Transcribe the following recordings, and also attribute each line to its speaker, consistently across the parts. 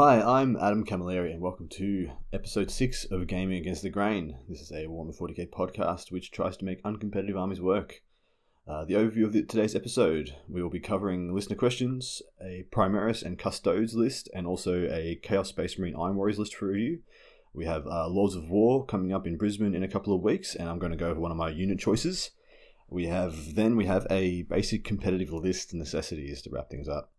Speaker 1: Hi, I'm Adam Camilleri and welcome to episode 6 of Gaming Against the Grain. This is a Warhammer 40k podcast which tries to make uncompetitive armies work. The overview of today's episode, we will be covering listener questions, a Primaris and Custodes list, and also a Chaos Space Marine Iron Warriors list for review. We have Lords of War coming up in Brisbane in a couple of weeks, and I'm going to go over one of my unit choices. We have a basic competitive list of necessities to wrap things up.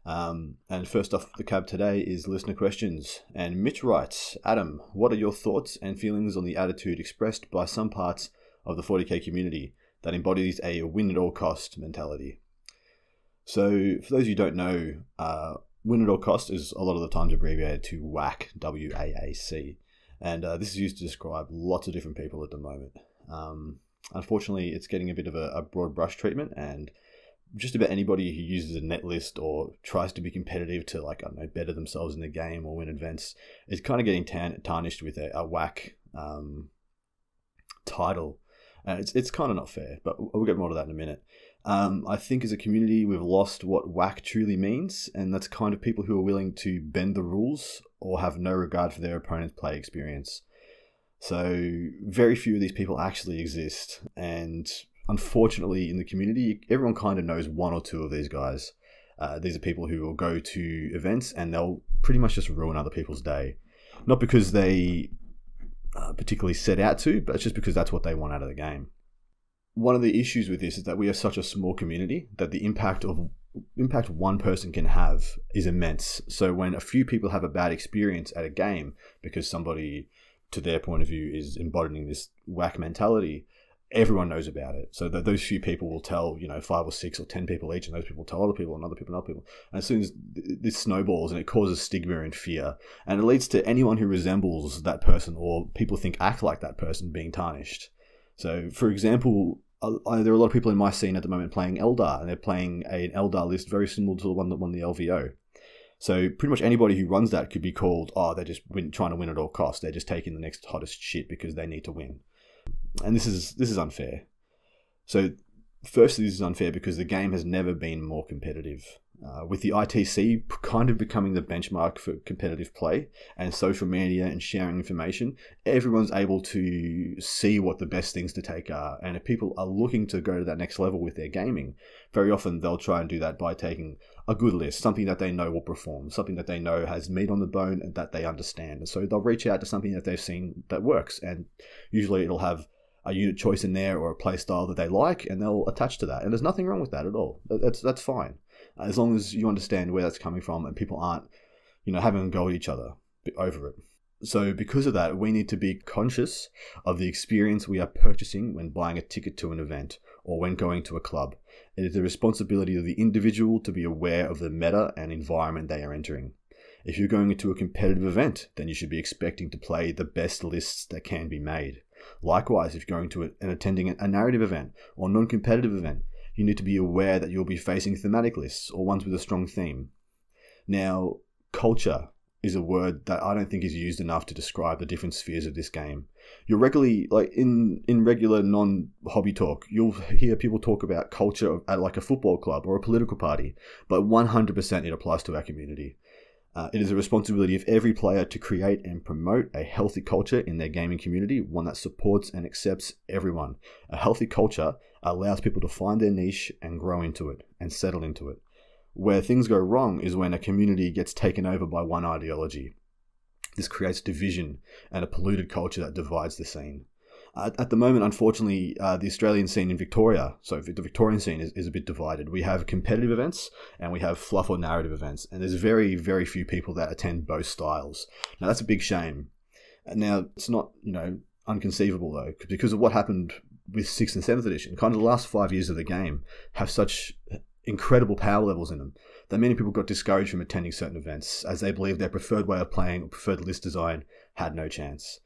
Speaker 1: And first off the cab today is listener questions. And Mitch writes, Adam, what are your thoughts and feelings on the attitude expressed by some parts of the 40k community that embodies a win at all cost mentality? So, for those of you who don't know, win at all cost is a lot of the times abbreviated to WAC, W-A-A-C. And this is used to describe lots of different people at the moment. Unfortunately, it's getting a bit of a broad brush treatment, and just about anybody who uses a net list or tries to be competitive to, better themselves in the game or win events is kind of getting tarnished with a WAC title. And it's kind of not fair, but we'll get more to that in a minute. I think as a community, we've lost what WAC truly means, and that's kind of people who are willing to bend the rules or have no regard for their opponent's play experience. So very few of these people actually exist, and unfortunately, in the community, everyone kind of knows one or two of these guys. These are people who will go to events and they'll pretty much just ruin other people's day. Not because they particularly set out to, but it's just because that's what they want out of the game. One of the issues with this is that we are such a small community that the impact one person can have is immense. So when a few people have a bad experience at a game because somebody, to their point of view, is embodying this whack mentality, everyone knows about it. So that those few people will tell, 5 or 6 or 10 people each, and those people tell other people and other people and other people. And as soon as this snowballs, and it causes stigma and fear, and it leads to anyone who resembles that person or people think act like that person being tarnished. So, for example, there are a lot of people in my scene at the moment playing Eldar, and they're playing an Eldar list very similar to the one that won the LVO. So pretty much anybody who runs that could be called, they're just trying to win at all costs. They're just taking the next hottest shit because they need to win. And this is unfair. So firstly, this is unfair because the game has never been more competitive. With the ITC kind of becoming the benchmark for competitive play and social media and sharing information, everyone's able to see what the best things to take are. And if people are looking to go to that next level with their gaming, very often they'll try and do that by taking a good list, something that they know will perform, something that they know has meat on the bone and that they understand. And so they'll reach out to something that they've seen that works, and usually it'll have a unit choice in there or a play style that they like, and they'll attach to that. And there's nothing wrong with that at all. That's fine, as long as you understand where that's coming from and people aren't, having a go at each other over it. So because of that, we need to be conscious of the experience we are purchasing when buying a ticket to an event or when going to a club. It is the responsibility of the individual to be aware of the meta and environment they are entering. If you're going into a competitive event, then you should be expecting to play the best lists that can be made. Likewise, if you're going to and attending a narrative event or non-competitive event, you need to be aware that you'll be facing thematic lists or ones with a strong theme. Now, culture is a word that I don't think is used enough to describe the different spheres of this game. You'll regularly, in regular non-hobby talk, you'll hear people talk about culture at like a football club or a political party, but 100% it applies to our community. It is a responsibility of every player to create and promote a healthy culture in their gaming community, one that supports and accepts everyone. A healthy culture allows people to find their niche and grow into it and settle into it. Where things go wrong is when a community gets taken over by one ideology. This creates division and a polluted culture that divides the scene. At the moment, unfortunately, the Australian scene in Victoria, so the Victorian scene is a bit divided. We have competitive events and we have fluff or narrative events. And there's very, very few people that attend both styles. Now, that's a big shame. Now, it's not, unconceivable, though, because of what happened with 6th and 7th edition. Kind of the last 5 years of the game have such incredible power levels in them that many people got discouraged from attending certain events as they believed their preferred way of playing or preferred list design had no chance.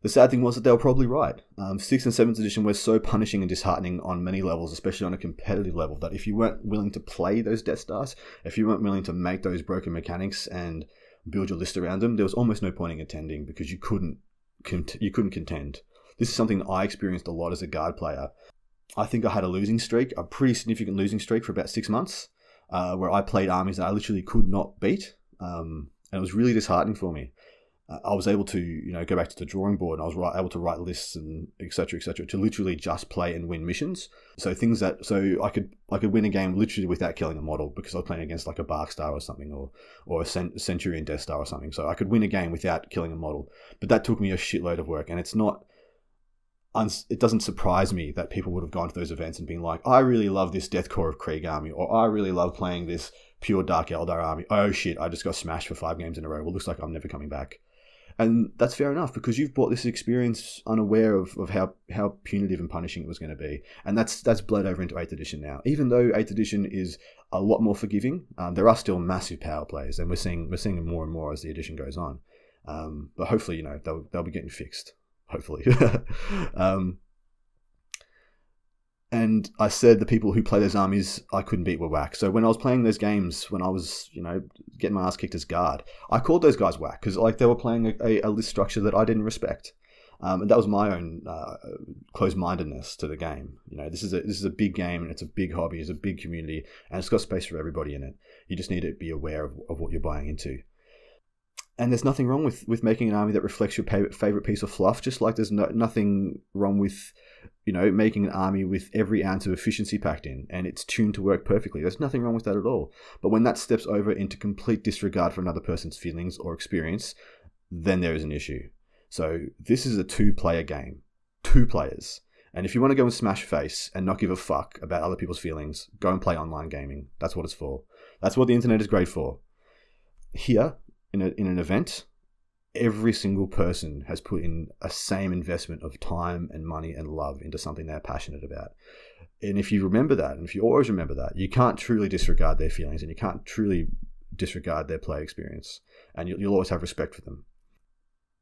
Speaker 1: The sad thing was that they were probably right. 6th and 7th edition were so punishing and disheartening on many levels, especially on a competitive level, that if you weren't willing to play those Death Stars, if you weren't willing to make those broken mechanics and build your list around them, there was almost no point in attending because you couldn't contend. This is something that I experienced a lot as a guard player. I think I had a losing streak, a pretty significant losing streak for about 6 months, where I played armies that I literally could not beat. And it was really disheartening for me. I was able to, go back to the drawing board, and I was able to write lists and etc. to literally just play and win missions. So I could win a game literally without killing a model, because I was playing against like a Bark Star or something, or a Centurion Death Star or something. So I could win a game without killing a model, but that took me a shitload of work. And it doesn't surprise me that people would have gone to those events and been like, I really love this Death Corps of Krieg army, or I really love playing this pure Dark Eldar army. Oh shit, I just got smashed for 5 games in a row. Well, looks like I'm never coming back. And that's fair enough, because you've bought this experience unaware of how punitive and punishing it was going to be. And that's bled over into 8th edition now. Even though 8th edition is a lot more forgiving, there are still massive power plays, and we're seeing more and more as the edition goes on. But hopefully, they'll be getting fixed. Hopefully. And I said the people who play those armies I couldn't beat were whack. So when I was playing those games, when I was, getting my ass kicked as guard, I called those guys whack, because they were playing a list structure that I didn't respect. And that was my own closed-mindedness to the game. This is a big game, and it's a big hobby, it's a big community, and it's got space for everybody in it. You just need to be aware of what you're buying into. And there's nothing wrong with making an army that reflects your favorite piece of fluff, just like there's nothing wrong with, making an army with every ounce of efficiency packed in, and it's tuned to work perfectly. There's nothing wrong with that at all. But when that steps over into complete disregard for another person's feelings or experience, then there is an issue. So this is a 2-player game. 2 players. And if you want to go and smash face and not give a fuck about other people's feelings, go and play online gaming. That's what it's for. That's what the internet is great for. Here, in an event, every single person has put in a same investment of time and money and love into something they're passionate about. And if you remember that, and if you always remember that, you can't truly disregard their feelings, and you can't truly disregard their play experience, and you'll always have respect for them.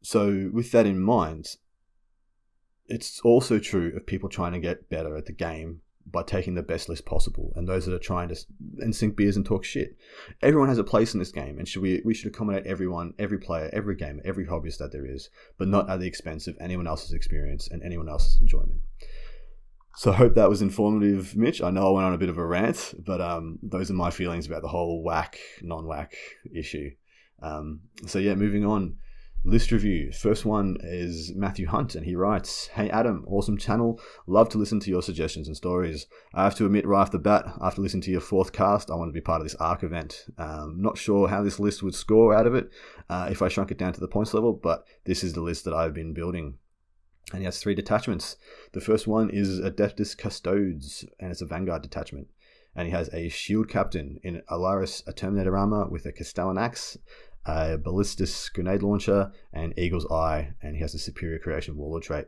Speaker 1: So with that in mind, it's also true of people trying to get better at the game by taking the best list possible, and those that are trying to sink beers and talk shit. Everyone has a place in this game, and we should accommodate everyone, every player, every gamer, every hobbyist that there is, but not at the expense of anyone else's experience and anyone else's enjoyment. So I hope that was informative, Mitch. I know I went on a bit of a rant, but those are my feelings about the whole whack, non-whack issue. So yeah, moving on. List review. First one is Matthew Hunt, and he writes, "Hey Adam, awesome channel. Love to listen to your suggestions and stories. I have to admit right off the bat, after listening to your 4th cast, I want to be part of this ARC event. Not sure how this list would score out of it if I shrunk it down to the points level, but this is the list that I've been building." And he has 3 detachments. The first one is Adeptus Custodes, and it's a Vanguard detachment. And he has a shield captain in Alaris, a Terminator armor with a Castellan axe, a ballistus grenade launcher, and Eagle's Eye, and he has a superior creation warlord trait.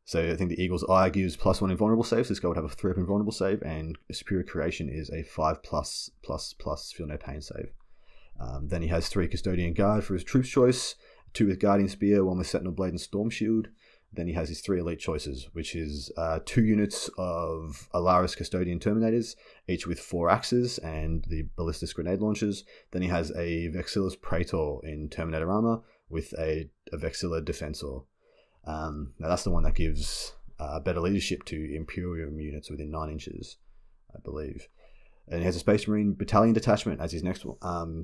Speaker 1: So I think the Eagle's Eye gives +1 invulnerable save, so this guy would have a 3-up invulnerable save, and superior creation is a 5+++ feel no pain save. Then he has 3 Custodian Guard for his troops choice, 2 with Guardian Spear, 1 with Sentinel Blade and Storm Shield. Then he has his 3 elite choices, which is 2 units of Alaris Custodian Terminators, each with 4 axes and the ballistus grenade launchers. Then he has a Vexillus Praetor in Terminator armor with a Vexilla Defensor. Now that's the one that gives better leadership to Imperium units within 9 inches, I believe. And he has a Space Marine Battalion Detachment as his next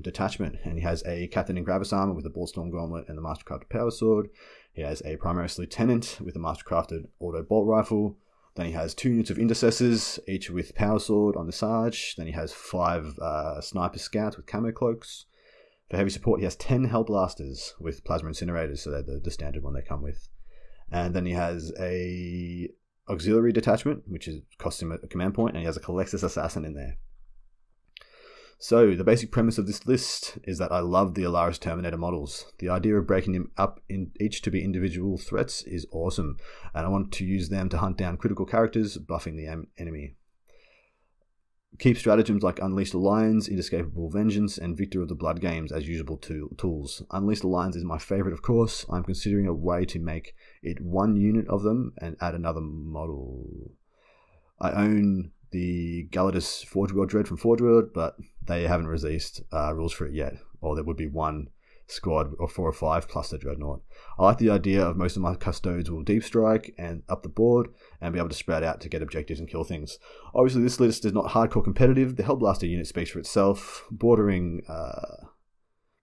Speaker 1: detachment. And he has a Captain in Gravis armor with a Ballstorm Gauntlet and the Mastercrafted Power Sword. He has a Primaris Lieutenant with a Mastercrafted Auto Bolt Rifle. Then he has 2 units of Intercessors, each with Power Sword on the Sarge. Then he has 5 Sniper Scouts with Camo Cloaks. For heavy support, he has 10 Hellblasters with Plasma Incinerators, so they're the standard one they come with. And then he has a Auxiliary Detachment, which costs him a command point, and he has a Colexus Assassin in there. So, the basic premise of this list is that I love the Alaris Terminator models. The idea of breaking them up in each to be individual threats is awesome, and I want to use them to hunt down critical characters, buffing the enemy. Keep stratagems like Unleash the Lions, Inescapable Vengeance, and Victor of the Blood games as usable tools. Unleash the Lions is my favourite, of course. I'm considering a way to make it 1 unit of them and add another model. I own the Galatus Forge World Dread from Forge World, but they haven't released rules for it yet, or there would be 1 squad or 4 or 5 plus the Dreadnought. I like the idea of most of my custodes will deep strike and up the board and be able to spread out to get objectives and kill things. Obviously this list is not hardcore competitive. The Hellblaster unit speaks for itself, bordering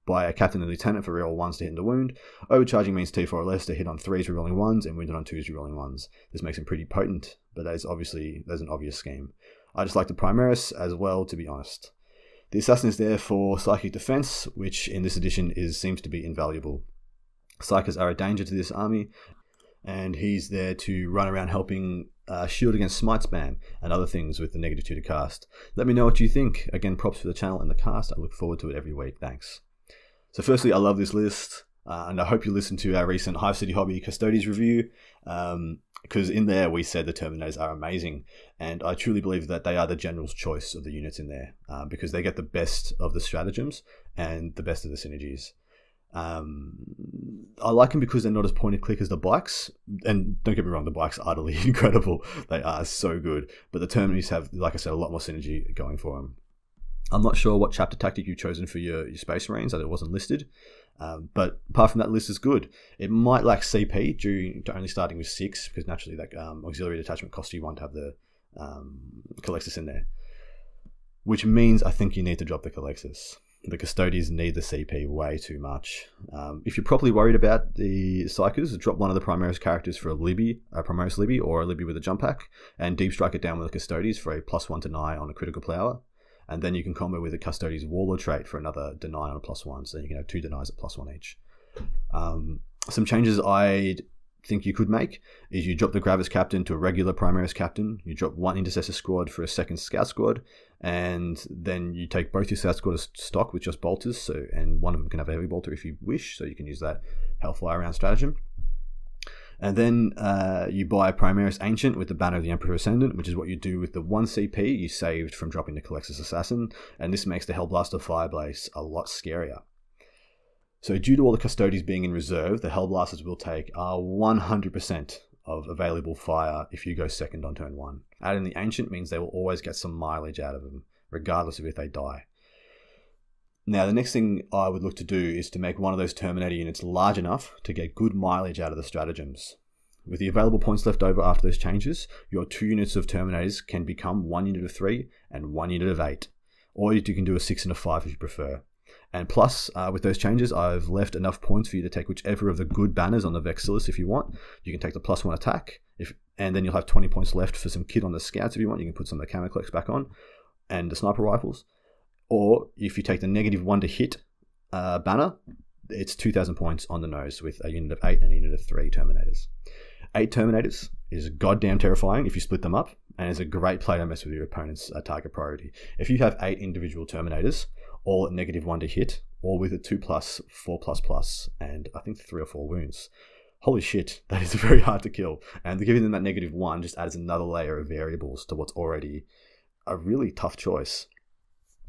Speaker 1: By a captain and lieutenant for reroll 1s to hit and to wound. Overcharging means T4 or less to hit on 3s rerolling 1s and wounded on 2s rerolling 1s. This makes him pretty potent, but there's an obvious scheme. I just like the Primaris as well, to be honest. The assassin is there for psychic defense, which in this edition seems to be invaluable. Psychers are a danger to this army, and he's there to run around helping shield against smite spam and other things with the -2 to cast. Let me know what you think. Again, props for the channel and the cast. I look forward to it every week. Thanks. So firstly, I love this list, and I hope you listened to our recent Hive City Hobby Custodes review, because in there we said the Terminators are amazing, and I truly believe that they are the general's choice of the units in there, because they get the best of the stratagems and the best of the synergies. I like them because they're not as point and click as the bikes, and don't get me wrong, the bikes are utterly incredible. They are so good, but the Terminators have, like I said, a lot more synergy going for them. I'm not sure what chapter tactic you've chosen for your Space Marines, as it wasn't listed, but apart from that, list is good. It might lack CP due to only starting with 6, because naturally that auxiliary detachment costs you 1 to have the Calexis in there, which means I think you need to drop the Calexis. The Custodians need the CP way too much. If you're properly worried about the Psychers, drop one of the Primaris characters for a Primaris Libby, or a Libby with a jump pack, and deep strike it down with the Custodians for a +1 deny on a critical power. And then you can combo with a Custodian's Warlord trait for another deny on a +1, so you can have 2 denies at +1 each. Some changes I think you could make is you drop the Gravis Captain to a regular Primaris Captain, you drop 1 Intercessor Squad for a 2nd Scout Squad, and then you take both your Scout Squad as stock with just bolters, and one of them can have a heavy bolter if you wish, so you can use that Hellfire round stratagem. And then you buy a Primaris Ancient with the Banner of the Emperor Ascendant, which is what you do with the 1 CP you saved from dropping the Calexis Assassin, and this makes the Hellblaster Fireblaze a lot scarier. So due to all the Custodians being in reserve, the Hellblasters will take 100% of available fire if you go 2nd on turn 1. Adding the Ancient means they will always get some mileage out of them, regardless of if they die. Now, the next thing I would look to do is to make one of those Terminator units large enough to get good mileage out of the stratagems. With the available points left over after those changes, your 2 units of Terminators can become 1 unit of 3 and 1 unit of 8. Or you can do a 6 and a 5 if you prefer. And plus, with those changes, I've left enough points for you to take whichever of the good banners on the Vexillus if you want. You can take the +1 attack, and then you'll have 20 points left for some kit on the Scouts if you want. You can put some of the Camoclex back on, and the Sniper Rifles. Or if you take the -1 to hit banner, it's 2,000 points on the nose with a unit of 8 and a unit of 3 Terminators. 8 Terminators is goddamn terrifying if you split them up, and is a great play to mess with your opponent's target priority. If you have 8 individual Terminators, all at -1 to hit, all with a 2+, 4++, and I think 3 or 4 wounds. Holy shit, that is very hard to kill. And giving them that -1 just adds another layer of variables to what's already a really tough choice.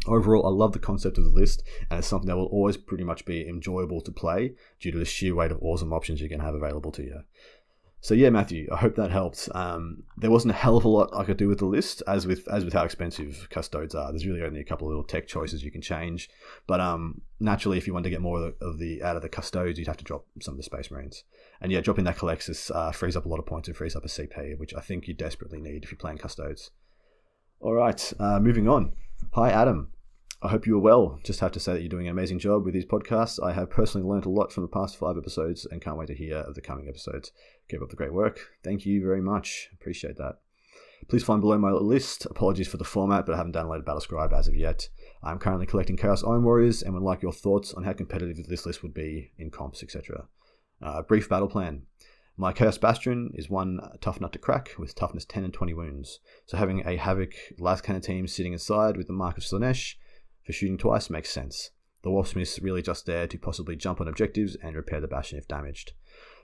Speaker 1: Overall, I love the concept of the list, and it's something that will always pretty much be enjoyable to play due to the sheer weight of awesome options you can have available to you. So yeah, Matthew, I hope that helped. There wasn't a hell of a lot I could do with the list, as with how expensive Custodes are. There's really only a couple of little tech choices you can change. But naturally, if you want to get more out of the Custodes, you'd have to drop some of the Space Marines. And yeah, dropping that Calexis frees up a lot of points and frees up a CP, which I think you desperately need if you're playing Custodes. All right, moving on. Hi, Adam. I hope you are well. Just have to say that you're doing an amazing job with these podcasts. I have personally learned a lot from the past 5 episodes and can't wait to hear of the coming episodes. Keep up the great work. Thank you very much. Appreciate that. Please find below my list. Apologies for the format, but I haven't downloaded Battlescribe as of yet. I'm currently collecting Chaos Iron Warriors and would like your thoughts on how competitive this list would be in comps, etc. Brief battle plan. My Chaos Bastion is one tough nut to crack with toughness 10 and 20 wounds. So having a Havoc last cannon team sitting inside with the Mark of Slanesh for shooting twice makes sense. The Waspsmith's really just there to possibly jump on objectives and repair the Bastion if damaged.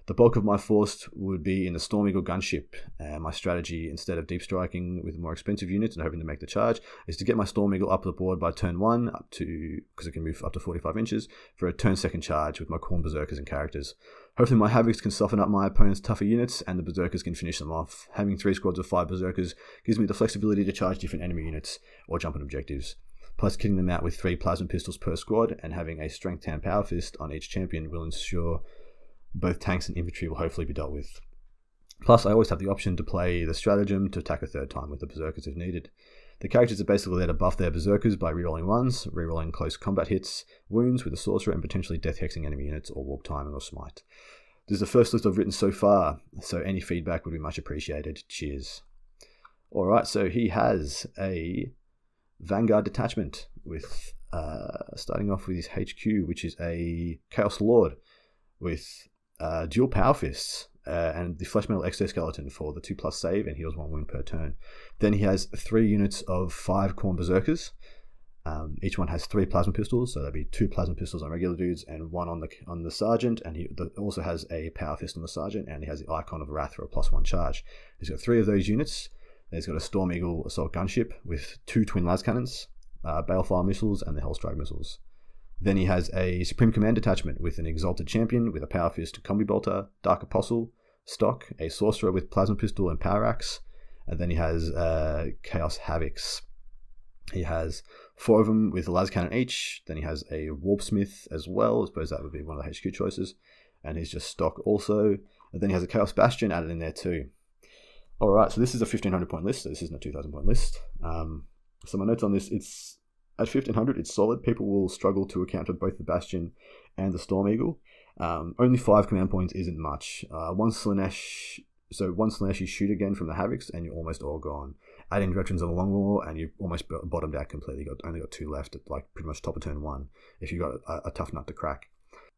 Speaker 1: The bulk of my force would be in the Storm Eagle gunship. My strategy, instead of deep striking with more expensive units and hoping to make the charge, is to get my Storm Eagle up the board by turn 1, because it can move up to 45 inches, for a turn 2nd charge with my Khorne Berserkers and characters. Hopefully my Havocs can soften up my opponent's tougher units, and the Berserkers can finish them off. Having 3 squads of 5 Berserkers gives me the flexibility to charge different enemy units, or jump on objectives. Plus, kitting them out with 3 plasma pistols per squad and having a strength 10 power fist on each champion will ensure both tanks and infantry will hopefully be dealt with. Plus, I always have the option to play the stratagem to attack a 3rd time with the Berserkers if needed. The characters are basically there to buff their berserkers by rerolling ones, rerolling close combat hits, wounds with a sorcerer, and potentially death hexing enemy units or warp timing or smite. This is the first list I've written so far, so any feedback would be much appreciated. Cheers. Alright, so he has a Vanguard Detachment with starting off with his HQ, which is a Chaos Lord with dual Power Fists and the Flesh Metal Exoskeleton for the 2+ save and heals 1 wound per turn. Then he has 3 units of 5 Khorne Berserkers. Each one has 3 plasma pistols, so there'll be 2 plasma pistols on regular dudes and 1 on the sergeant, and he also has a power fist on the sergeant, and he has the Icon of Wrath for a +1 charge. He's got 3 of those units. He's got a Storm Eagle assault gunship with 2 twin las cannons, Balefire missiles, and the Hellstrike missiles. Then he has a Supreme Command Detachment with an Exalted Champion with a Power Fist Combi Bolter, Dark Apostle, stock, a Sorcerer with Plasma Pistol and Power Axe, and then he has Chaos Havocs. He has 4 of them with a las cannon each. Then he has a Warpsmith as well. I suppose that would be one of the HQ choices. And he's just stock also. And then he has a Chaos Bastion added in there too. Alright, so this is a 1500 point list. So this isn't a 2000 point list. So my notes on this, it's at 1500, it's solid. People will struggle to account for both the Bastion and the Storm Eagle. Only 5 command points isn't much. One Slanesh you shoot again from the Havocs and you're almost all gone. Add in Veterans on the Long War and you've almost bottomed out completely. Only got 2 left at like pretty much top of turn 1 if you've got a tough nut to crack.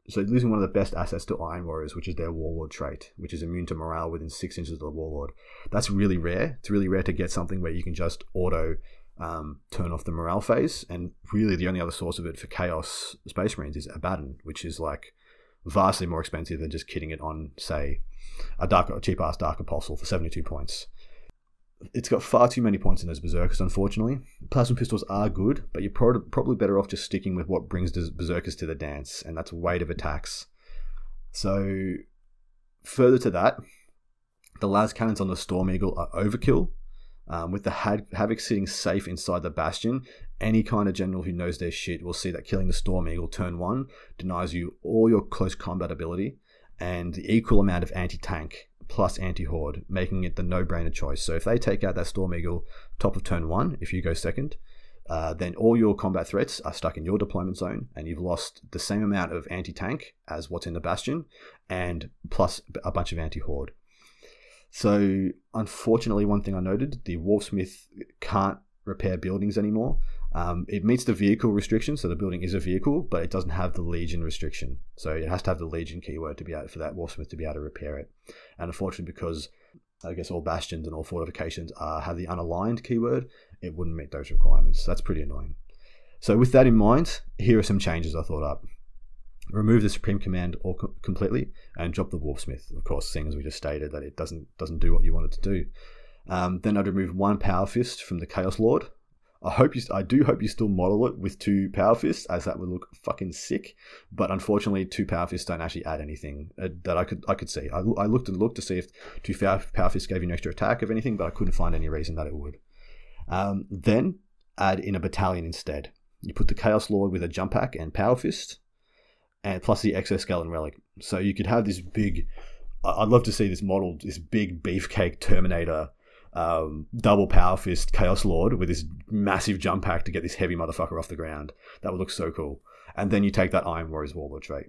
Speaker 1: So losing one of the best assets to Iron Warriors, which is their Warlord trait, which is immune to morale within 6 inches of the Warlord. That's really rare. It's really rare to get something where you can just auto turn off the morale phase, and really the only other source of it for Chaos Space Marines is Abaddon, which is like vastly more expensive than just kitting it on, say, a cheap-ass Dark Apostle for 72 points. It's got far too many points in those Berserkers, unfortunately. Plasma Pistols are good, but you're probably better off just sticking with what brings Berserkers to the dance, and that's weight of attacks. So, further to that, the las cannons on the Storm Eagle are overkill. With the Havoc sitting safe inside the Bastion, any kind of general who knows their shit will see that killing the Storm Eagle turn 1 denies you all your close combat ability and the equal amount of anti-tank plus anti-horde, making it the no-brainer choice. So if they take out that Storm Eagle top of turn 1, if you go second, then all your combat threats are stuck in your deployment zone and you've lost the same amount of anti-tank as what's in the Bastion and plus a bunch of anti-horde. So unfortunately, one thing I noted, the Warpsmith can't repair buildings anymore. It meets the vehicle restriction, so the building is a vehicle, but it doesn't have the Legion restriction. So it has to have the Legion keyword to be able for that Warpsmith to be able to repair it. And unfortunately, because I guess all bastions and all fortifications have the unaligned keyword, it wouldn't meet those requirements. So that's pretty annoying. So with that in mind, here are some changes I thought up. Remove the Supreme Command completely and drop the Warpsmith, of course, seeing as we just stated that it doesn't do what you want it to do. Then I'd remove 1 Power Fist from the Chaos Lord. I do hope you still model it with 2 Power Fists, as that would look fucking sick. But unfortunately, 2 Power Fists don't actually add anything that I could see. I looked to see if 2 Power Fists gave you an extra attack of anything, but I couldn't find any reason that it would. Then add in a battalion instead. You put the Chaos Lord with a Jump Pack and Power Fist, and plus the Exoskeleton Relic. So you could have this big, I'd love to see this modeled, this big beefcake Terminator, double Power Fist Chaos Lord with this massive jump pack to get this heavy motherfucker off the ground. That would look so cool. And then you take that Iron Warriors Warlord trait.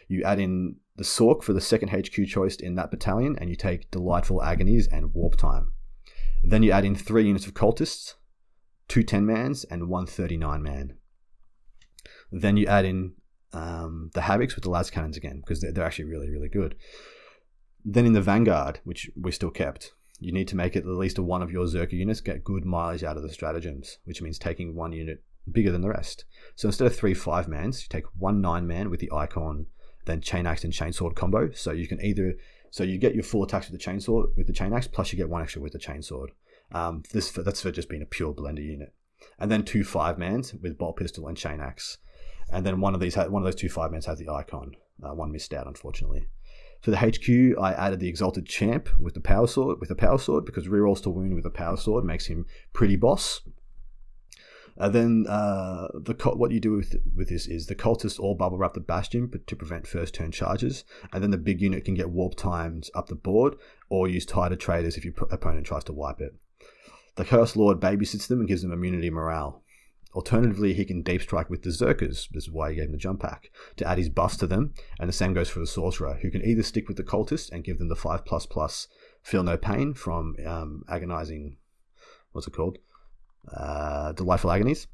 Speaker 1: You add in the Sork for the second HQ choice in that battalion, and you take Delightful Agonies and Warp Time. Then you add in 3 units of Cultists, 2 10-mans, and 1 39-man. Then you add in the Havocs with the las cannons again, because they're actually really, really good. Then in the Vanguard, which we still kept, you need to make it at least one of your Zerker units get good mileage out of the stratagems, which means taking 1 unit bigger than the rest. So instead of 3 5-mans, you take 1 9-man with the Icon, then Chain Axe and Chainsword combo. So you can you get your full attacks with the Chainsword, with the Chain Axe, plus you get 1 extra with the Chainsword. That's for just being a pure blender unit. And then 2 5-mans with Bolt Pistol and Chain Axe. And then one of those 2 5-mans has the Icon. One missed out, unfortunately. For the HQ, I added the Exalted Champ with the Power Sword, because rerolls to wound with a Power Sword makes him pretty boss. Then what you do with this is the Cultists all bubble wrap the Bastion to prevent first turn charges, and then the big unit can get warp times up the board, or use Tighter Traders if your opponent tries to wipe it. The Chaos Lord babysits them and gives them immunity morale. Alternatively, he can deep strike with Berserkers, this is why he gave him the jump pack, to add his buffs to them, and the same goes for the Sorcerer, who can either stick with the Cultist and give them the 5++, feel no pain from agonizing, what's it called? Delightful Agonies,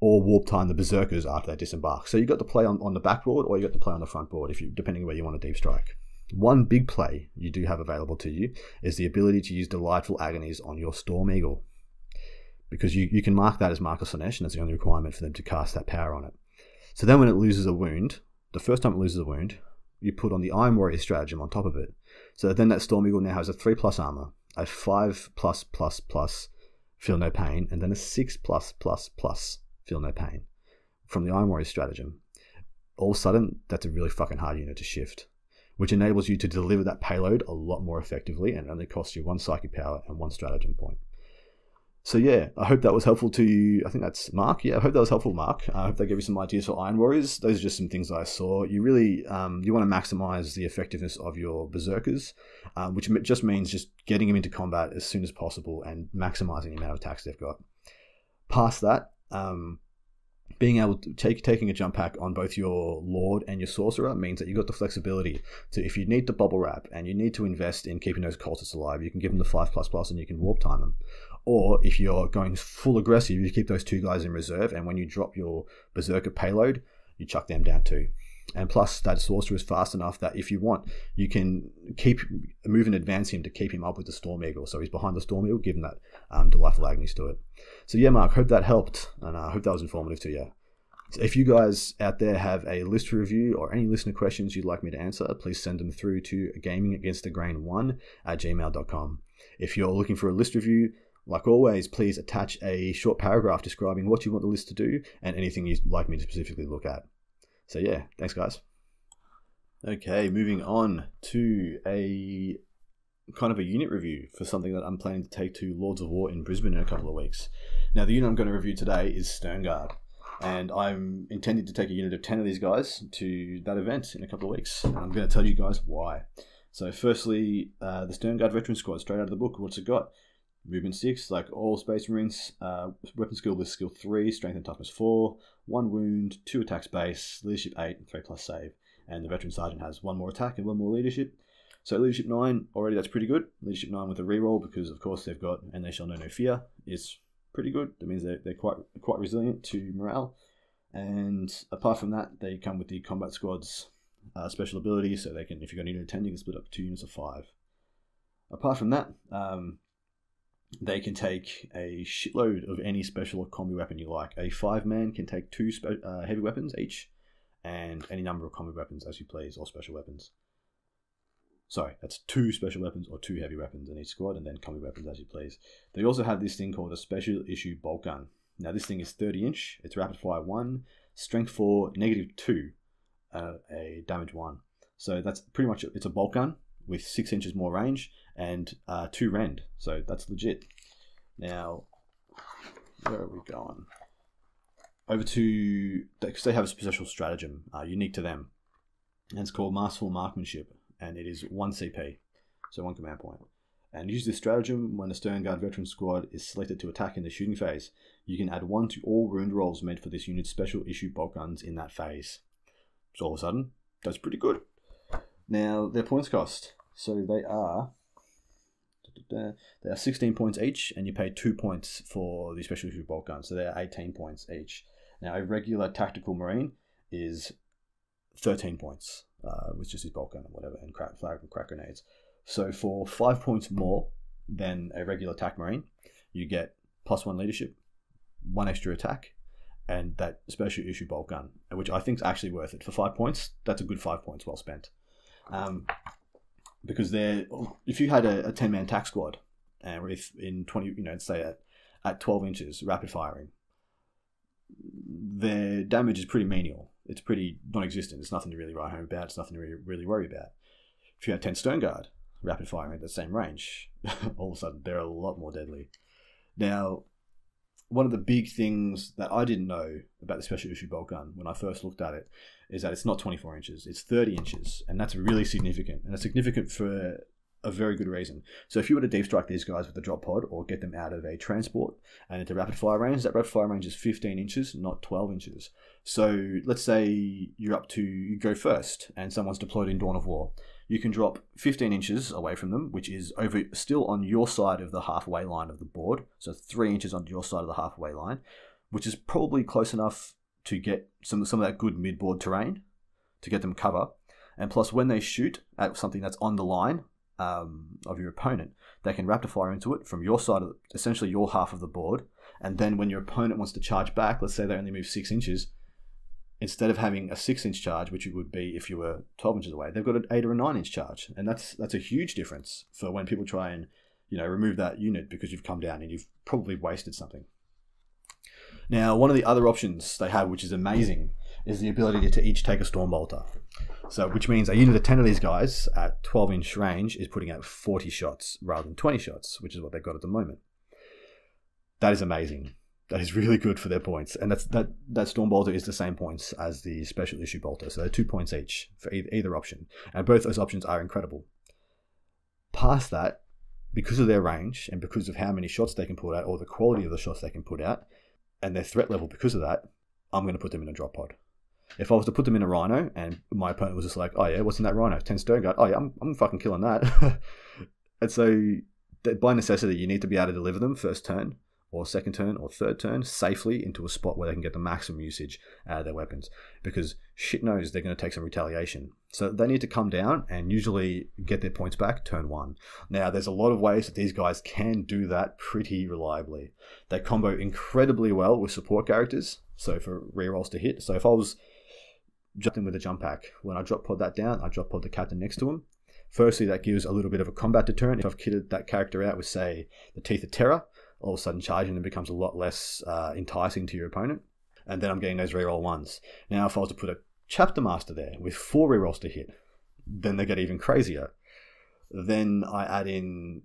Speaker 1: or warp time the Berserkers after they disembark. So you got to play on the backboard, or you got to play on the front board, depending on where you want to deep strike. One big play you do have available to you is the ability to use Delightful Agonies on your Storm Eagle, because you can mark that as Marcus Slanesh, and that's the only requirement for them to cast that power on it. So then when it loses a wound, the first time it loses a wound, you put on the Iron Warrior stratagem on top of it. So then that Storm Eagle now has a 3+ armor, a 5+++, feel no pain, and then a 6+++, feel no pain from the Iron Warrior stratagem. All of a sudden, that's a really fucking hard unit to shift, which enables you to deliver that payload a lot more effectively and only costs you 1 psychic power and 1 stratagem point. So yeah, I hope that was helpful to you. I think that's Mark. Yeah, I hope that was helpful, Mark. I hope that gave you some ideas for Iron Warriors. Those are just some things that I saw. You really, you want to maximize the effectiveness of your Berserkers, which just means just getting them into combat as soon as possible and maximizing the amount of attacks they've got. Past that, being able to taking a jump pack on both your Lord and your Sorcerer means that you've got the flexibility to, if you need to bubble wrap and you need to invest in keeping those cultists alive, you can give them the 5++ and you can warp time them. Or if you're going full aggressive, you keep those 2 guys in reserve, and when you drop your Berserker payload, you chuck them down too. And plus, that Sorcerer is fast enough that if you want, you can move and advance him to keep him up with the Storm Eagle. So he's behind the Storm Eagle, give him that Delightful Agonies to it. So yeah, Mark, hope that helped, and I hope that was informative to you. So if you guys out there have a list review or any listener questions you'd like me to answer, please send them through to gamingagainstthegrain1@gmail.com. If you're looking for a list review, like always, please attach a short paragraph describing what you want the list to do and anything you'd like me to specifically look at. So yeah, thanks guys. Okay, moving on to a kind of a unit review for something that I'm planning to take to Lords of War in Brisbane in a couple of weeks. Now the unit I'm going to review today is Sternguard, and I'm intending to take a unit of 10 of these guys to that event in a couple of weeks. And I'm going to tell you guys why. So firstly, the Sternguard Veteran Squad, straight out of the book. What's it got? Movement 6, like all Space Marines. Weapon skill with skill 3, strength and toughness 4, 1 wound, 2 attacks base, leadership 8, and 3+ save. And the Veteran Sergeant has 1 more attack and 1 more leadership. So leadership 9, already that's pretty good. Leadership 9 with a reroll, because of course they've got and they shall know no fear, is pretty good. That means they're quite resilient to morale. And apart from that, they come with the Combat Squad's special ability, so they can, if you've got a unit of 10, you can split up 2 units of 5. Apart from that, they can take a shitload of any special or combi weapon you like. A 5-man can take 2 heavy weapons each, and any number of combi weapons as you please, or special weapons. Sorry, that's 2 special weapons or 2 heavy weapons in each squad, and then combi weapons as you please. They also have this thing called a special issue bolt gun. Now this thing is 30-inch, it's rapid fire 1, strength 4, -2, a damage 1. So that's pretty much, it's a bolt gun with 6 inches more range and 2 rend. So that's legit. Now, where are we going? Over to, because they have a special stratagem unique to them. And it's called Masterful Marksmanship. And it is 1 CP, so 1 command point. And use this stratagem when the Sternguard Veteran Squad is selected to attack in the shooting phase. You can add 1 to all wound rolls made for this unit's special issue bolt guns in that phase. So all of a sudden, that's pretty good. Now, their points cost. So they are 16 points each, and you pay 2 points for the special issue bolt gun. So they are 18 points each. Now, a regular tactical marine is 13 points, with just his bolt gun and whatever, and flag and crack grenades. So for 5 points more than a regular attack marine, you get +1 leadership, 1 extra attack, and that special issue bolt gun, which I think is actually worth it. For 5 points, that's a good 5 points well spent. Because if you had a 10-man attack squad, and if in 20, say at 12 inches rapid firing, their damage is pretty menial. It's pretty non-existent. It's nothing to really write home about. It's nothing to really worry about. If you had 10 Sternguard rapid firing at the same range, all of a sudden they're a lot more deadly. Now, one of the big things that I didn't know about the special issue bolt gun when I first looked at it is that it's not 24 inches, it's 30 inches, and that's really significant. And it's significant for a very good reason. So if you were to deep strike these guys with the drop pod or get them out of a transport and into rapid fire range, that rapid fire range is 15 inches, not 12 inches. So let's say you go first and someone's deployed in Dawn of War. You can drop 15 inches away from them, which is still on your side of the halfway line of the board. So 3 inches on your side of the halfway line, which is probably close enough to get some of that good mid-board terrain to get them cover. And plus, when they shoot at something that's on the line of your opponent, they can rapid fire into it from your side of essentially your half of the board. And then when your opponent wants to charge back, let's say they only move 6 inches, instead of having a 6-inch charge, which it would be if you were 12 inches away, they've got an 8 or a 9-inch charge. And that's a huge difference for when people try and, remove that unit because you've come down and you've probably wasted something. Now, one of the other options they have, which is amazing, is the ability to each take a Storm Bolter. So, which means a unit of 10 of these guys at 12-inch range is putting out 40 shots rather than 20 shots, which is what they've got at the moment. That is amazing. That is really good for their points. And that Storm Bolter is the same points as the Special Issue Bolter. So they're 2 points each for either option. And both those options are incredible. Past that, because of their range and because of how many shots they can put out or the quality of the shots they can put out and their threat level because of that, I'm going to put them in a drop pod. If I was to put them in a Rhino and my opponent was just like, oh yeah, what's in that Rhino? 10 Stone Guard. Oh yeah, I'm fucking killing that. And so by necessity, you need to be able to deliver them first turn or second turn or third turn safely into a spot where they can get the maximum usage out of their weapons, because shit knows they're going to take some retaliation. So they need to come down and usually get their points back turn 1. Now, there's a lot of ways that these guys can do that pretty reliably. They combo incredibly well with support characters, so for rerolls to hit. So if I was jumping with a jump pack, when I drop pod that down, I drop pod the captain next to him. Firstly, that gives a little bit of a combat deterrent. If I've kitted that character out with, say, the Teeth of Terror, all of a sudden charging them becomes a lot less enticing to your opponent. And then I'm getting those reroll ones. Now, if I was to put a Chapter Master there with 4 rerolls to hit, then they get even crazier. Then I add in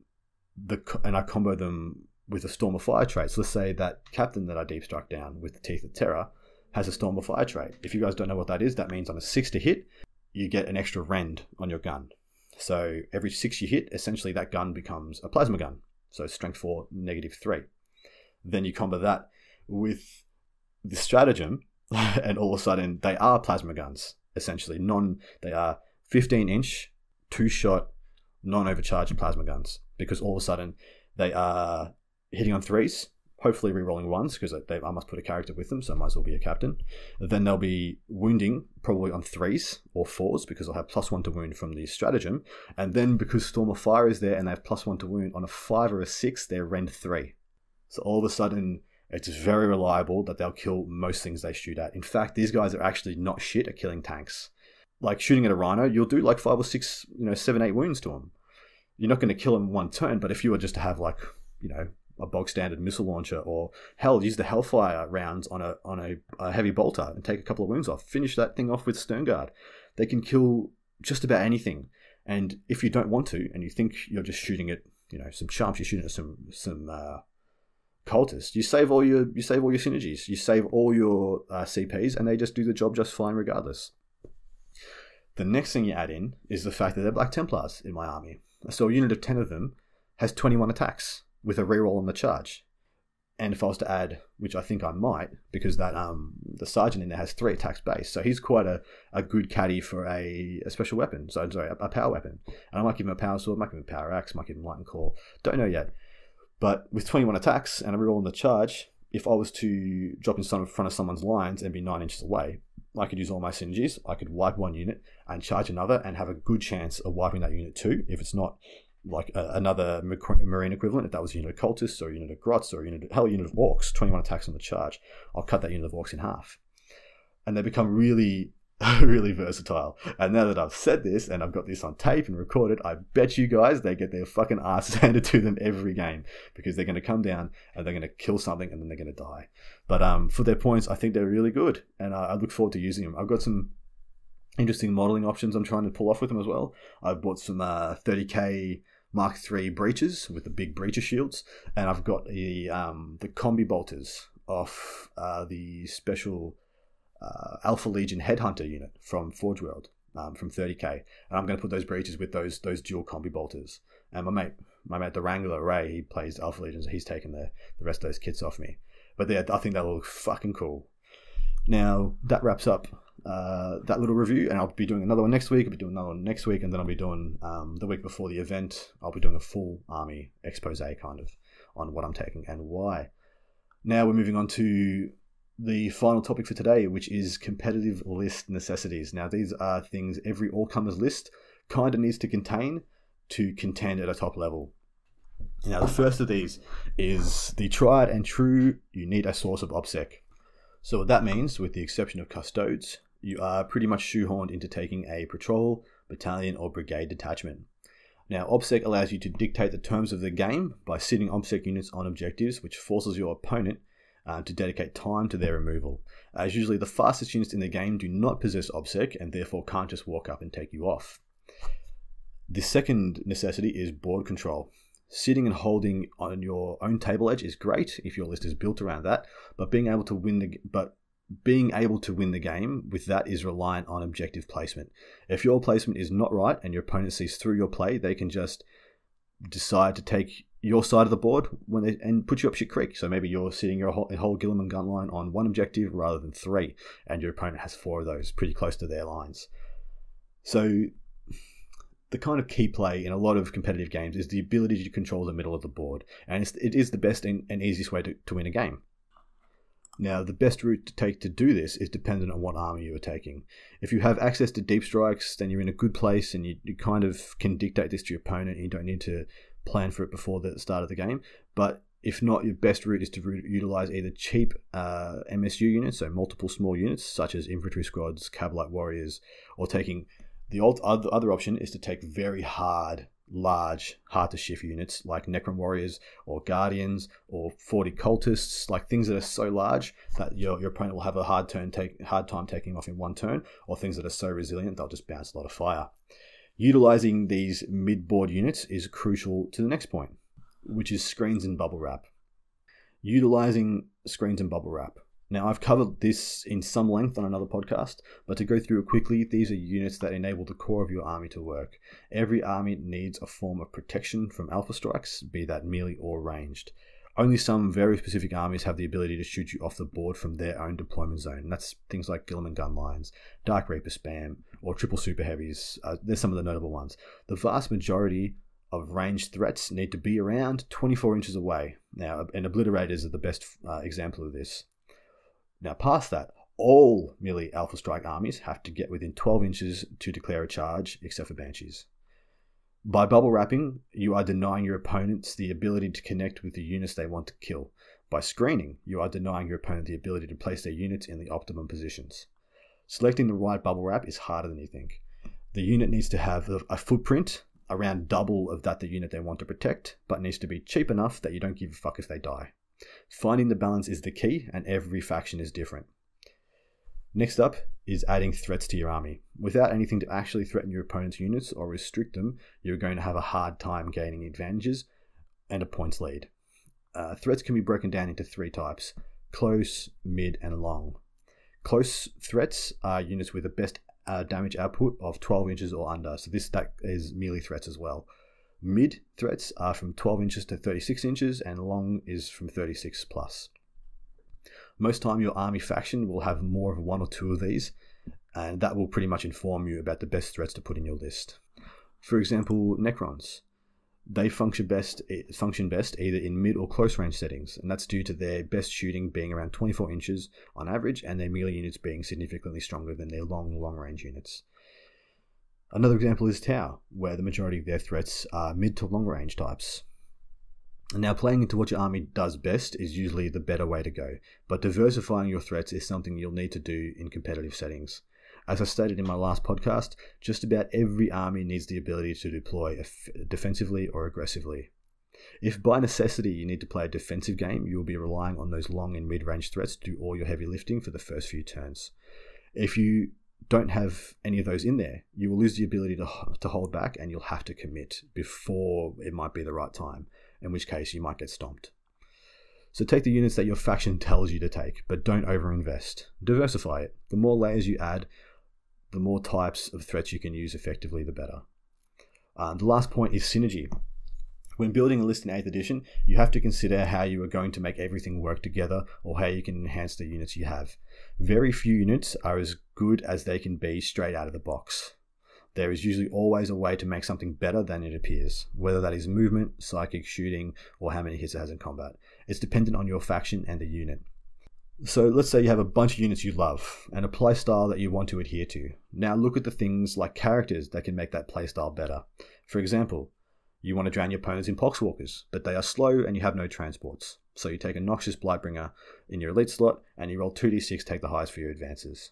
Speaker 1: and I combo them with a Storm of Fire trait. So let's say that captain that I deep struck down with the Teeth of Terror has a Storm of Fire trait. If you guys don't know what that is, that means on a 6 to hit, you get an extra rend on your gun. So every 6 you hit, essentially that gun becomes a plasma gun. So strength 4, -3. Then you combo that with the stratagem, and all of a sudden they are plasma guns, essentially. They are 15-inch, 2-shot, non-overcharged plasma guns, because all of a sudden they are hitting on 3s, hopefully re-rolling 1s, because I must put a character with them, so I might as well be a captain. Then they'll be wounding, probably on 3s or 4s, because I'll have +1 to wound from the stratagem. And then because Storm of Fire is there and they have +1 to wound, on a 5 or a 6, they're rend 3. So all of a sudden, it's very reliable that they'll kill most things they shoot at. In fact, these guys are actually not shit at killing tanks. Like shooting at a Rhino, you'll do like 5 or 6, 7, 8 wounds to them. You're not going to kill them in one turn, but if you were just to have like, a bog standard missile launcher, or hell, use the Hellfire rounds on a heavy bolter and take a couple of wounds off, finish that thing off with Stern Guard. They can kill just about anything. And if you don't want to, and you think you're just shooting at, some chumps, you're shooting at some cultists, you save all your synergies, you save all your CPs, and they just do the job just fine regardless. The next thing you add in is the fact that they're Black Templars in my army. So a unit of 10 of them has 21 attacks with a reroll on the charge. And if I was to add, which I think I might, because that the sergeant in there has 3 attacks base, so he's quite a good caddy for a special weapon. So sorry, a power weapon. And I might give him a power sword, might give him a power axe, might give him lightning claw. Don't know yet. But with 21 attacks and a reroll on the charge, if I was to drop in front of someone's lines and be 9 inches away, I could use all my synergies. I could wipe one unit and charge another and have a good chance of wiping that unit too, if it's not like another marine equivalent. If that was a unit of cultists or a unit of grots or a unit of orcs, 21 attacks on the charge, I'll cut that unit of orcs in half. And they become really, really versatile. And now that I've said this and I've got this on tape and recorded, I bet you guys they get their fucking ass handed to them every game, because they're going to come down and they're going to kill something and then they're going to die. But for their points, I think they're really good, and I look forward to using them. I've got some interesting modeling options I'm trying to pull off with them as well. I've bought some 30k Mark III breaches with the big breacher shields, and I've got the combi bolters off the special Alpha Legion Headhunter unit from Forge World. from 30k, and I'm going to put those breaches with those dual combi bolters. And my mate the Wrangler Ray, he plays Alpha Legions. He's taken the rest of those kits off me. But I think that'll look fucking cool. Now that wraps up that little review, and I'll be doing another one next week. I'll be doing another one next week, and then I'll be doing the week before the event. I'll be doing a full army expose kind of on what I'm taking and why. Now we're moving on to the final topic for today, which is competitive list necessities. Now these are things every all-comers list kind of needs to contain to contend at a top level. Now the first of these is the tried and true, you need a source of OBSEC. So what that means, with the exception of custodes, you are pretty much shoehorned into taking a patrol, battalion or brigade detachment. Now OBSEC allows you to dictate the terms of the game by sitting OBSEC units on objectives, which forces your opponent to dedicate time to their removal, as usually the fastest units in the game do not possess OBSEC and therefore can't just walk up and take you off. The second necessity is board control. Sitting and holding on your own table edge is great if your list is built around that, but being able to win the game with that is reliant on objective placement. If your placement is not right and your opponent sees through your play, they can just decide to take your side of the board and put you up shit creek. So maybe you're sitting your whole Gilliman gun line on one objective rather than 3, and your opponent has 4 of those pretty close to their lines. So the kind of key play in a lot of competitive games is the ability to control the middle of the board, and it is the best and easiest way to win a game. Now, the best route to take to do this is dependent on what army you are taking. If you have access to deep strikes, then you're in a good place and you kind of can dictate this to your opponent, and you don't need to plan for it before the start of the game. But if not, your best route is to utilize either cheap MSU units, so multiple small units, such as infantry squads, cavalry warriors, or taking the other option is to take very large, hard-to-shift units like Necron Warriors or Guardians or 40 Cultists, like things that are so large that your opponent will have a hard time taking off in one turn, or things that are so resilient they'll just bounce a lot of fire. Utilizing these mid-board units is crucial to the next point, which is screens and bubble wrap. Utilizing screens and bubble wrap. Now, I've covered this in some length on another podcast, but to go through it quickly, these are units that enable the core of your army to work. Every army needs a form of protection from alpha strikes, be that melee or ranged. Only some very specific armies have the ability to shoot you off the board from their own deployment zone. And that's things like Gilliman gun lines, Dark Reaper spam, or triple super heavies. There's some of the notable ones. The vast majority of ranged threats need to be around 24 inches away. Now, and obliterators are the best example of this. Now, past that, all melee Alpha Strike armies have to get within 12 inches to declare a charge, except for Banshees. By bubble wrapping, you are denying your opponents the ability to connect with the units they want to kill. By screening, you are denying your opponent the ability to place their units in the optimum positions. Selecting the right bubble wrap is harder than you think. The unit needs to have a footprint around double of that the unit they want to protect, but needs to be cheap enough that you don't give a fuck if they die. Finding the balance is the key, and every faction is different. Next up is adding threats to your army. Without anything to actually threaten your opponent's units or restrict them, you're going to have a hard time gaining advantages and a points lead. Threats can be broken down into 3 types: close, mid, and long. Close threats are units with the best damage output of 12 inches or under, so that is melee threats as well. Mid threats are from 12 inches to 36 inches, and long is from 36 plus. Most time your army faction will have more of 1 or 2 of these, and that will pretty much inform you about the best threats to put in your list. For example, Necrons. They function best either in mid or close range settings, and that's due to their best shooting being around 24 inches on average, and their melee units being significantly stronger than their long range units. Another example is Tau, where the majority of their threats are mid to long range types. Now, playing into what your army does best is usually the better way to go, but diversifying your threats is something you'll need to do in competitive settings. As I stated in my last podcast, just about every army needs the ability to deploy defensively or aggressively. If by necessity you need to play a defensive game, you will be relying on those long and mid-range threats to do all your heavy lifting for the first few turns. If you don't have any of those in there, you will lose the ability to hold back, and you'll have to commit before it might be the right time, in which case you might get stomped. So take the units that your faction tells you to take, but don't overinvest. Diversify it. The more layers you add, the more types of threats you can use effectively, the better. The last point is synergy. When building a list in 8th edition, you have to consider how you are going to make everything work together or how you can enhance the units you have. Very few units are as good as they can be straight out of the box. There is usually always a way to make something better than it appears, whether that is movement, psychic, shooting, or how many hits it has in combat. It's dependent on your faction and the unit. So let's say you have a bunch of units you love and a playstyle that you want to adhere to. Now look at the things like characters that can make that playstyle better. For example, you want to drown your opponents in poxwalkers, but they are slow and you have no transports. So you take a Noxious Blightbringer in your elite slot and you roll 2d6, take the highest for your advances.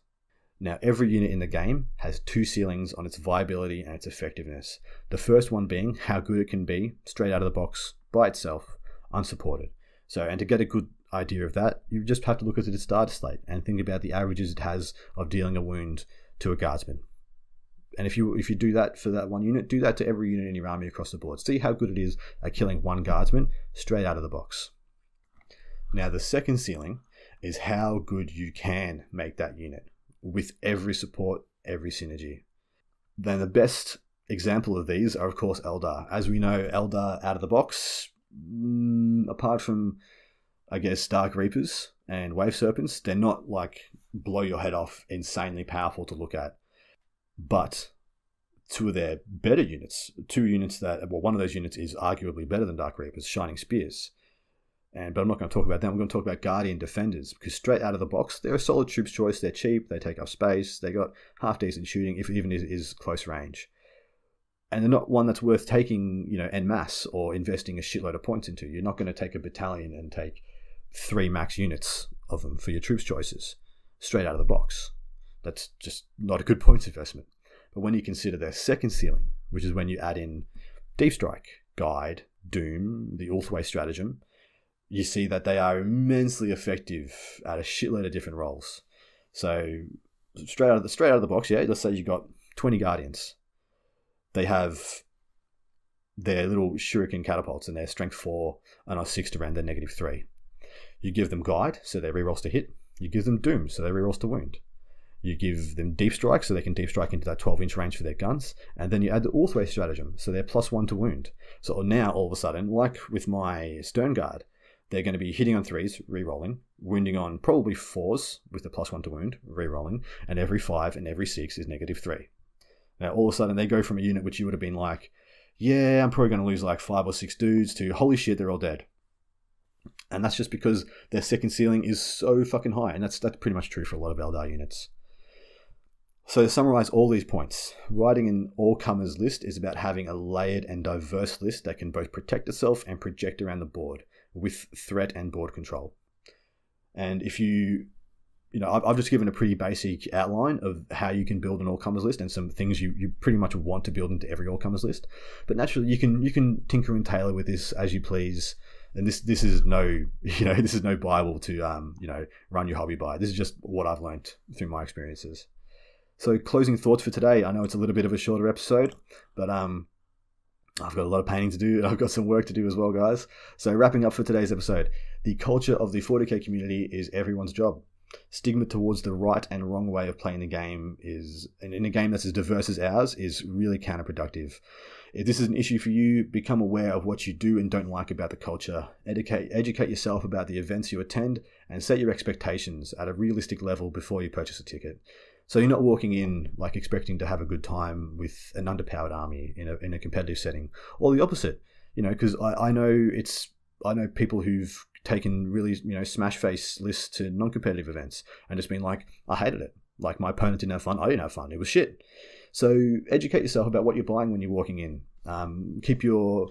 Speaker 1: Now every unit in the game has 2 ceilings on its viability and its effectiveness. The first one being how good it can be straight out of the box by itself, unsupported. And to get a good idea of that, you just have to look at its starter slate and think about the averages it has of dealing a wound to a guardsman. And if you do that for that one unit, do that to every unit in your army across the board. See how good it is at killing one guardsman straight out of the box. Now the second ceiling is how good you can make that unit with every support, every synergy. Then the best example of these are of course Eldar. As we know, Eldar out of the box, apart from I guess Dark Reapers and Wave Serpents, they're not like blow your head off insanely powerful to look at. But 2 of their better units, 2 units that, well, one of those units is arguably better than Dark Reapers, Shining Spears. But I'm not going to talk about them. I'm going to talk about Guardian Defenders, because straight out of the box, they're a solid troops choice. They're cheap, they take up space, they got half decent shooting, if even it is close range. And they're not one that's worth taking, en masse or investing a shitload of points into. You're not going to take a battalion and take 3 max units of them for your troops choices straight out of the box. That's just not a good points investment. But when you consider their second ceiling, which is when you add in Deep Strike, Guide, Doom, the Ulthway Stratagem, you see that they are immensely effective at a shitload of different roles. So straight out of the box, yeah, let's say you got 20 Guardians. They have their little shuriken catapults and their strength 4 and are 6 to round their -3. You give them Guide, so they rerolls to hit. You give them Doom, so they rerolls to wound. You give them Deep Strike, so they can Deep Strike into that 12-inch range for their guns. And then you add the Ulthway Stratagem, so they're +1 to wound. So now, all of a sudden, like with my Stern Guard, they're going to be hitting on 3s, re-rolling, wounding on probably 4s with the +1 to wound, re-rolling, and every 5 and every 6 is -3. Now, all of a sudden, they go from a unit which you would have been like, yeah, I'm probably going to lose like 5 or 6 dudes, to holy shit, they're all dead. And that's just because their second ceiling is so fucking high, and that's pretty much true for a lot of Eldar units. So to summarize all these points, writing an all-comers list is about having a layered and diverse list that can both protect itself and project around the board with threat and board control. And if I've just given a pretty basic outline of how you can build an all-comers list and some things you pretty much want to build into every all-comers list. But naturally, you can tinker and tailor with this as you please. And this is no this is no Bible to run your hobby by. This is just what I've learned through my experiences. So closing thoughts for today. I know it's a little bit of a shorter episode, but I've got a lot of painting to do and I've got some work to do as well, guys. So wrapping up for today's episode, the culture of the 40k community is everyone's job. Stigma towards the right and wrong way of playing the game in a game that's as diverse as ours, is really counterproductive. If this is an issue for you, become aware of what you do and don't like about the culture. Educate yourself about the events you attend and set your expectations at a realistic level before you purchase a ticket. So you're not walking in like expecting to have a good time with an underpowered army in a competitive setting, or the opposite. Because I know people who've taken really smash face lists to non-competitive events and just been like, I hated it. Like, my opponent didn't have fun. I didn't have fun. It was shit. So educate yourself about what you're buying when you're walking in. Keep your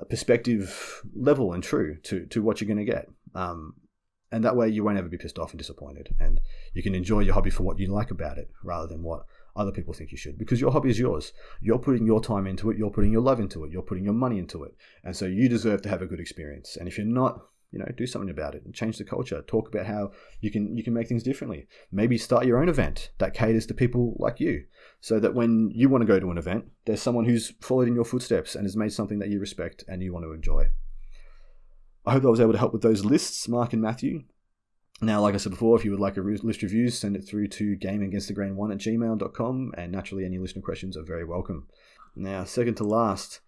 Speaker 1: perspective level and true to what you're going to get. And that way you won't ever be pissed off and disappointed. And you can enjoy your hobby for what you like about it rather than what other people think you should. Because your hobby is yours. You're putting your time into it. You're putting your love into it. You're putting your money into it. And so you deserve to have a good experience. And if you're not, do something about it and change the culture. Talk about how you can make things differently. Maybe start your own event that caters to people like you, so that when you want to go to an event, there's someone who's followed in your footsteps and has made something that you respect and you want to enjoy. I hope I was able to help with those lists, Mark and Matthew. Now, like I said before, if you would like a list reviews, send it through to gameagainstthegrain1@gmail.com, and naturally any listener questions are very welcome. Now, second to last,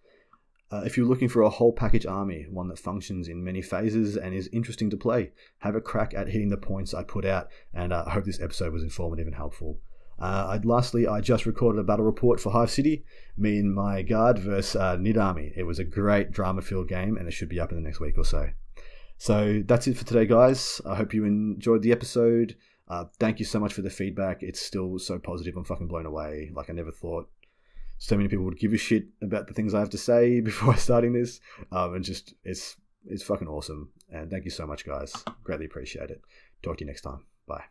Speaker 1: if you're looking for a whole package army, one that functions in many phases and is interesting to play, have a crack at hitting the points I put out, and I hope this episode was informative and helpful. Lastly, I just recorded a battle report for Hive City, me and my guard versus Nid Army. It was a great drama-filled game, and it should be up in the next week or so. So that's it for today, guys. I hope you enjoyed the episode. Thank you so much for the feedback. It's still so positive. I'm fucking blown away. Like, I never thought so many people would give a shit about the things I have to say before starting this. And just, it's fucking awesome. And thank you so much, guys. Greatly appreciate it. Talk to you next time. Bye.